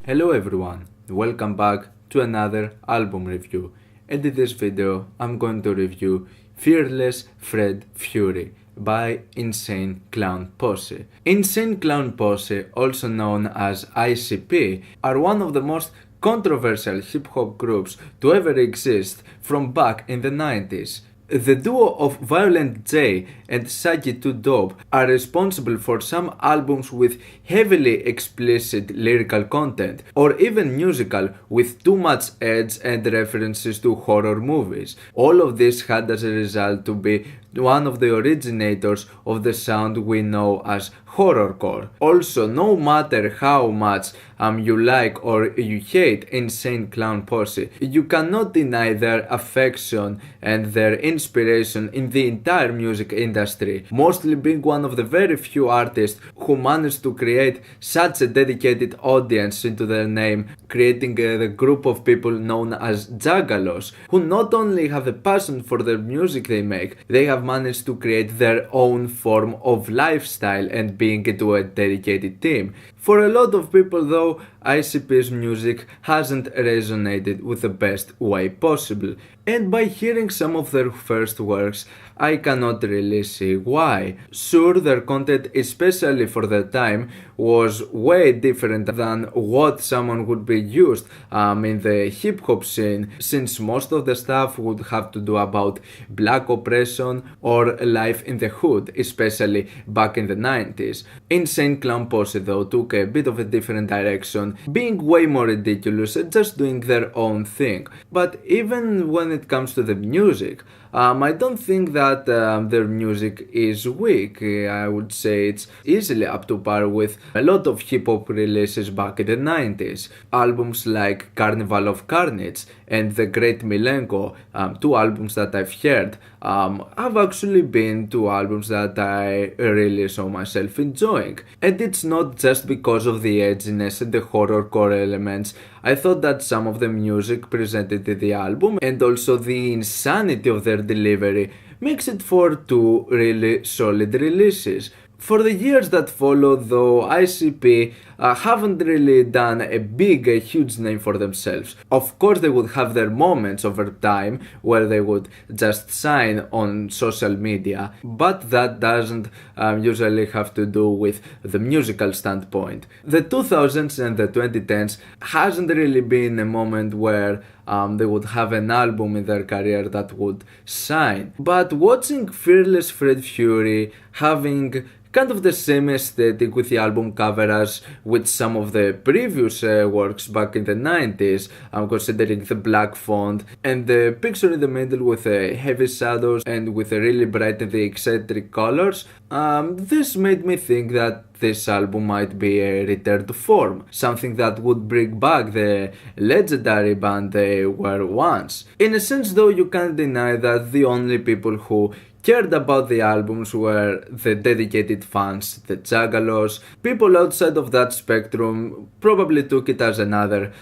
Hello everyone, welcome back to another album review, and in this video I'm going to review Fearless Fred Fury by Insane Clown Posse. Insane Clown Posse, also known as ICP, are one of the most controversial hip-hop groups to ever exist from back in the 90s. The duo of Violent J and Psyche 2 Dope are responsible for some albums with heavily explicit lyrical content, or even musical with too much edge and references to horror movies. All of this had as a result to be one of the originators of the sound we know as horrorcore. Also, no matter how much you like or you hate Insane Clown Posse, you cannot deny their affection and their inspiration in the entire music industry, mostly being one of the very few artists who managed to create such a dedicated audience into their name, creating the group of people known as Juggalos, who not only have a passion for the music they make, they have managed to create their own form of lifestyle and being into a dedicated team. For a lot of people though, ICP's music hasn't resonated with the best way possible, and by hearing some of their first works, I cannot really see why. Sure, their content, especially for their time, was way different than what someone would be used in the hip-hop scene, since most of the stuff would have to do about black oppression or life in the hood, especially back in the 90s. Insane Clown Posse though took a bit of a different direction, being way more ridiculous and just doing their own thing. But even when it comes to the music, I don't think that their music is weak. I would say it's easily up to par with a lot of hip-hop releases back in the 90s. Albums like Carnival of Carnage and The Great Milenko, two albums that I've heard, have actually been two albums that I really saw myself enjoying. And it's not just because of the edginess and the horrorcore elements. I thought that some of the music presented in the album and also the insanity of their delivery makes it for two really solid releases. For the years that followed though, ICP haven't really done a huge name for themselves. Of course they would have their moments over time where they would just sign on social media, but that doesn't usually have to do with the musical standpoint. The 2000s and the 2010s hasn't really been a moment where they would have an album in their career that would shine. But watching Fearless Fred Fury having kind of the same aesthetic with the album cover as with some of the previous works back in the 90s, considering the black font and the picture in the middle with heavy shadows and with a really bright and the eccentric colors, this made me think that this album might be a return to form, something that would bring back the legendary band they were once. In a sense though, you can't deny that the only people who cared about the albums were the dedicated fans, the Juggalos. People outside of that spectrum probably took it as another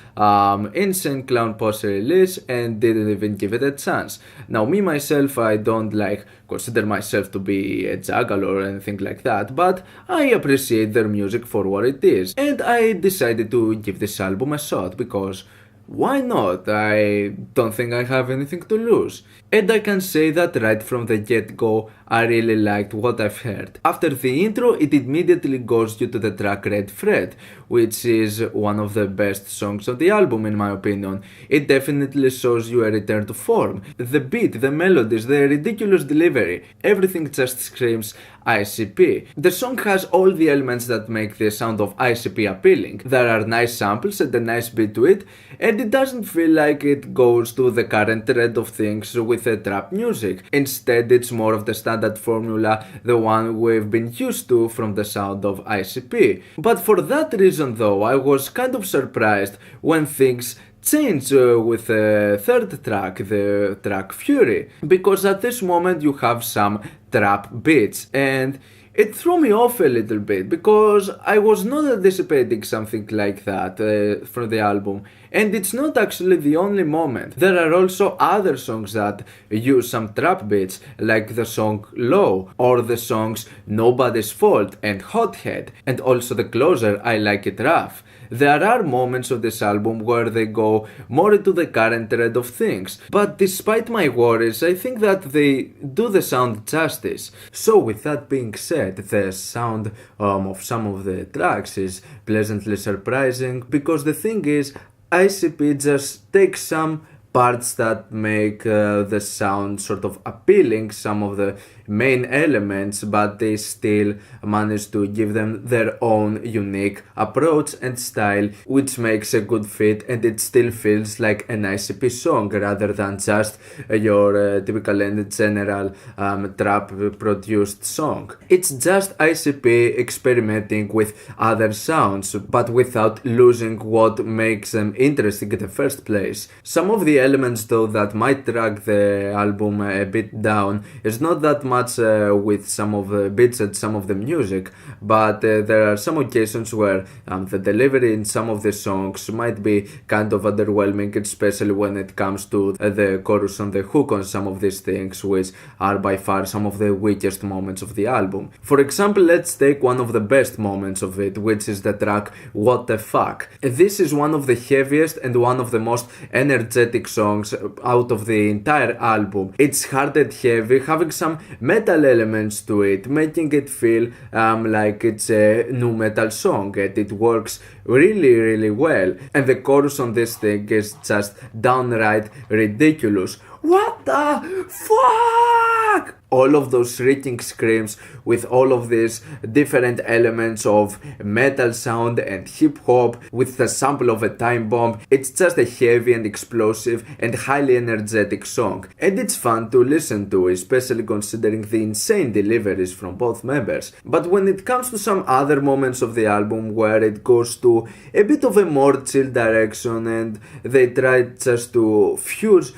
Insane Clown Posse release and didn't even give it a chance. Now me myself, I don't consider myself to be a Juggalo or anything like that, but I appreciate their music for what it is, and I decided to give this album a shot because why not? I don't think I have anything to lose. And I can say that right from the get-go, I really liked what I've heard. After the intro, it immediately goes you to the track Red Fred, which is one of the best songs of the album in my opinion. It definitely shows you a return to form. The beat, the melodies, the ridiculous delivery, everything just screams ICP. The song has all the elements that make the sound of ICP appealing. There are nice samples and a nice beat to it, and it doesn't feel like it goes to the current trend of things with the trap music. Instead, it's more of the standard formula, the one we've been used to from the sound of ICP. But for that reason though, I was kind of surprised when things change with the third track, the track Fury, because at this moment you have some trap beats, and it threw me off a little bit because I was not anticipating something like that from the album. And it's not actually the only moment. There are also other songs that use some trap beats, like the song Low, or the songs Nobody's Fault and Hothead, and also the closer I Like It Rough. There are moments of this album where they go more into the current trend of things, but despite my worries, I think that they do the sound justice. So with that being said, the sound of some of the tracks is pleasantly surprising, because the thing is, ICP just takes some parts that make the sound sort of appealing, some of the main elements, but they still manage to give them their own unique approach and style, which makes a good fit, and it still feels like an ICP song rather than just your typical and general trap produced song. It's just ICP experimenting with other sounds, but without losing what makes them interesting in the first place. Some of the elements though that might drag the album a bit down is not that much with some of the beats and some of the music, but there are some occasions where the delivery in some of the songs might be kind of underwhelming, especially when it comes to the chorus and the hook on some of these things, which are by far some of the weakest moments of the album. For example, let's take one of the best moments of it, which is the track What the Fuck. This is one of the heaviest and one of the most energetic songs out of the entire album. It's hard and heavy, having some metal elements to it, making it feel like it's a nu metal song, and it works really well. And the chorus on this thing is just downright ridiculous. What the fuck? All of those shrieking screams with all of these different elements of metal sound and hip hop with the sample of a time bomb. It's just a heavy and explosive and highly energetic song. And it's fun to listen to, especially considering the insane deliveries from both members. But when it comes to some other moments of the album where it goes to a bit of a more chill direction and they try just to fuse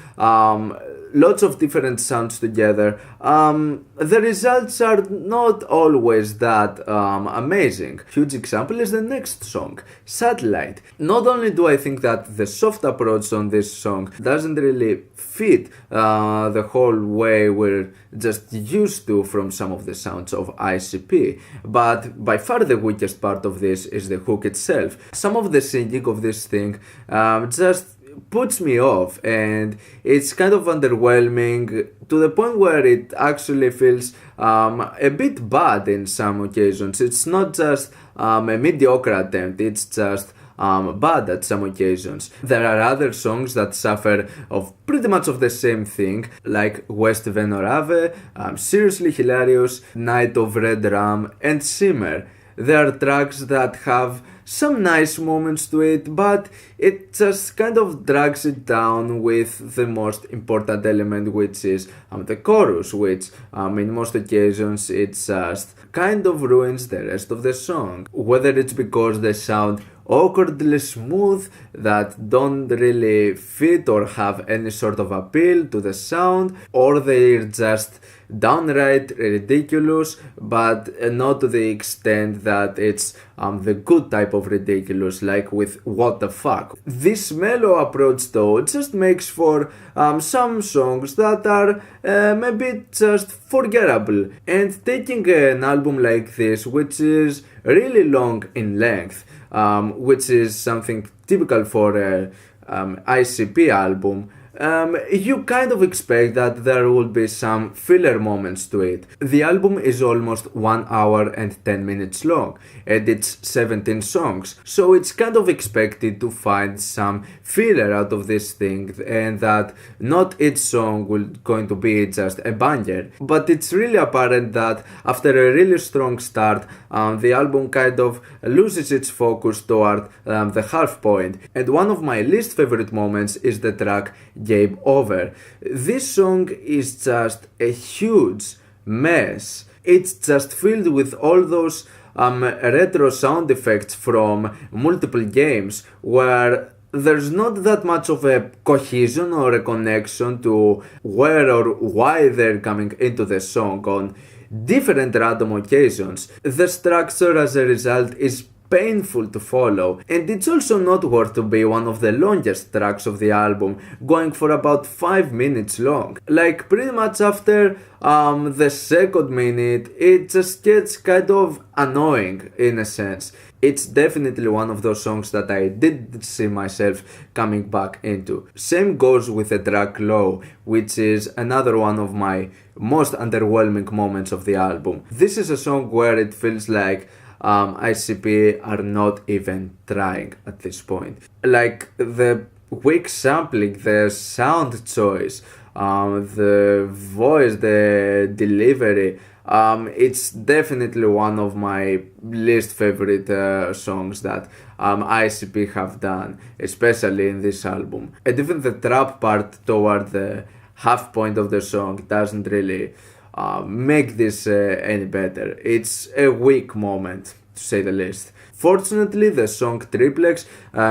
lots of different sounds together, the results are not always that amazing. Huge example is the next song, Satellite. Not only do I think that the soft approach on this song doesn't really fit the whole way we're just used to from some of the sounds of ICP, but by far the weakest part of this is the hook itself. Some of the singing of this thing just puts me off, and it's kind of underwhelming to the point where it actually feels a bit bad in some occasions. It's not just a mediocre attempt, it's just bad at some occasions. There are other songs that suffer of pretty much of the same thing, like West Venorave, Seriously Hilarious, Night of Red Ram, and Simmer. There are tracks that have some nice moments to it, but it just kind of drags it down with the most important element, which is the chorus, which in most occasions it just kind of ruins the rest of the song. Whether it's because they sound awkwardly smooth, that don't really fit or have any sort of appeal to the sound, or they're just downright ridiculous, but not to the extent that it's the good type of ridiculous, like with What the Fuck. This mellow approach though just makes for some songs that are maybe just forgettable. And taking an album like this, which is really long in length, which is something typical for a ICP album, you kind of expect that there will be some filler moments to it. The album is almost 1 hour and 10 minutes long, and it's 17 songs, so it's kind of expected to find some filler out of this thing, and that not each song will going to be just a banger. But it's really apparent that after a really strong start, the album kind of loses its focus toward the half point, and one of my least favorite moments is the track Game Over. This song is just a huge mess. It's just filled with all those retro sound effects from multiple games, where there's not that much of a cohesion or a connection to where or why they're coming into the song on different random occasions. The structure as a result is painful to follow, and it's also not worth to be one of the longest tracks of the album, going for about 5 minutes long. Like pretty much after the second minute, it just gets kind of annoying in a sense. It's definitely one of those songs that I did see myself coming back into. Same goes with the track Low, which is another one of my most underwhelming moments of the album. This is a song where it feels like ICP are not even trying at this point. Like the weak sampling, the sound choice, the voice, the delivery. It's definitely one of my least favorite songs that ICP have done, especially in this album. And even the trap part toward the half point of the song doesn't really make this any better. It's a weak moment, to say the least. Fortunately, the song Triplex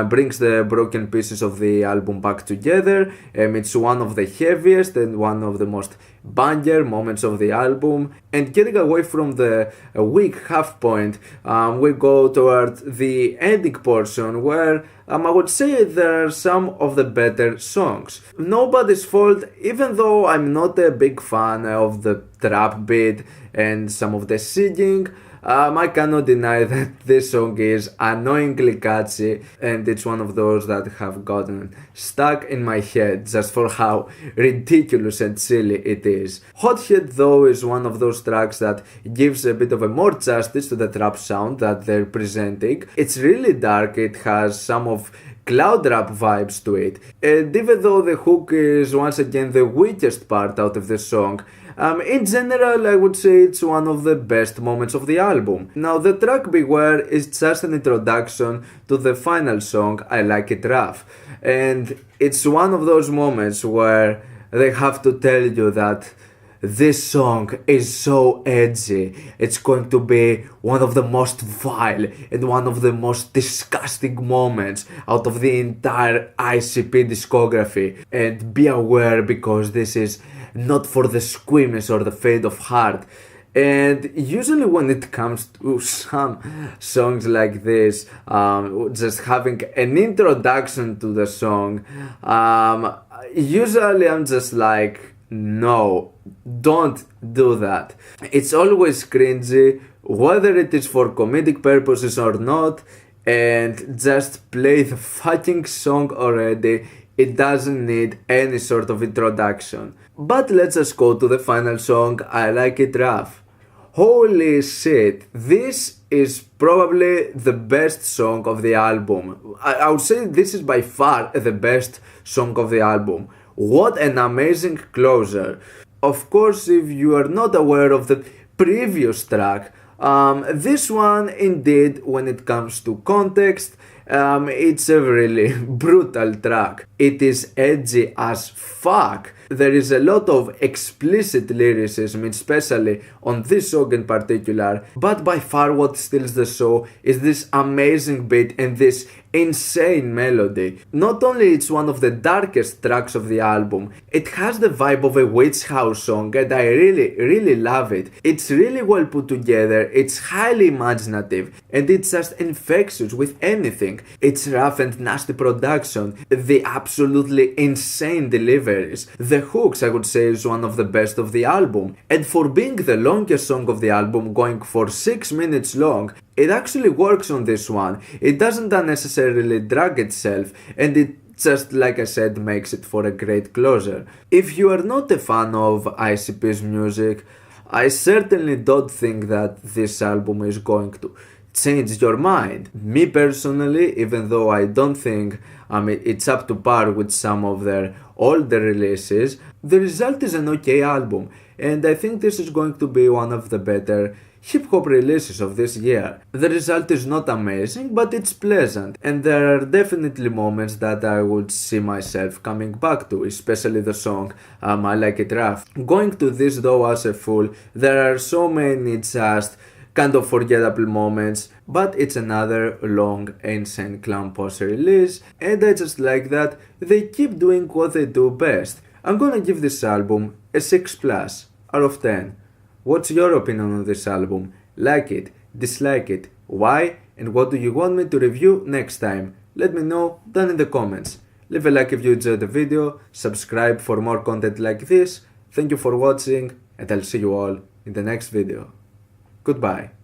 brings the broken pieces of the album back together. It's one of the heaviest and one of the most banger moments of the album. And getting away from the weak half point, we go toward the ending portion where I would say there are some of the better songs. Nobody's Fault, even though I'm not a big fan of the trap beat and some of the singing, I cannot deny that this song is annoyingly catchy, and it's one of those that have gotten stuck in my head just for how ridiculous and silly it is. Hothead though is one of those tracks that gives a bit of a more justice to the trap sound that they're presenting. It's really dark, it has some of cloud rap vibes to it, and even though the hook is once again the weakest part out of the song, in general, I would say it's one of the best moments of the album. Now, the track Beware is just an introduction to the final song, I Like It Rough. And it's one of those moments where they have to tell you that this song is so edgy. It's going to be one of the most vile and one of the most disgusting moments out of the entire ICP discography. And be aware, because this is not for the squeamish or the faint of heart. And usually when it comes to some songs like this, just having an introduction to the song, usually I'm just like, no, don't do that. It's always cringy, whether it is for comedic purposes or not, and just play the fucking song already. It doesn't need any sort of introduction. But let's just go to the final song, I Like It Rough. Holy shit, this is probably the best song of the album. I would say this is by far the best song of the album. What an amazing closer. Of course, if you are not aware of the previous track, this one indeed, when it comes to context, it's a really brutal track. It is edgy as fuck. There is a lot of explicit lyricism, especially on this song in particular, but by far what steals the show is this amazing beat and this insane melody. Not only it's one of the darkest tracks of the album, it has the vibe of a witch house song, and I really love it. It's really well put together, it's highly imaginative, and it's just infectious with anything. It's rough and nasty production, the absolutely insane deliveries. The hooks, I would say, is one of the best of the album, and for being the longest song of the album, going for 6 minutes long, it actually works on this one. It doesn't unnecessarily drag itself, and it just, like I said, makes it for a great closer. If you are not a fan of ICP's music, I certainly don't think that this album is going to change your mind. Me personally, even though I don't think it's up to par with some of their older releases, the result is an okay album, and I think this is going to be one of the better hip-hop releases of this year. The result is not amazing, but it's pleasant, and there are definitely moments that I would see myself coming back to, especially the song I Like It Rough. Going to this though as a fool, there are so many just kind of forgettable moments, but it's another long Insane Clown Posse release, and I just like that they keep doing what they do best. I'm gonna give this album a 6+ out of 10. What's your opinion on this album? Like it, dislike it, why, and what do you want me to review next time? Let me know down in the comments. Leave a like if you enjoyed the video, subscribe for more content like this. Thank you for watching, and I'll see you all in the next video. Goodbye.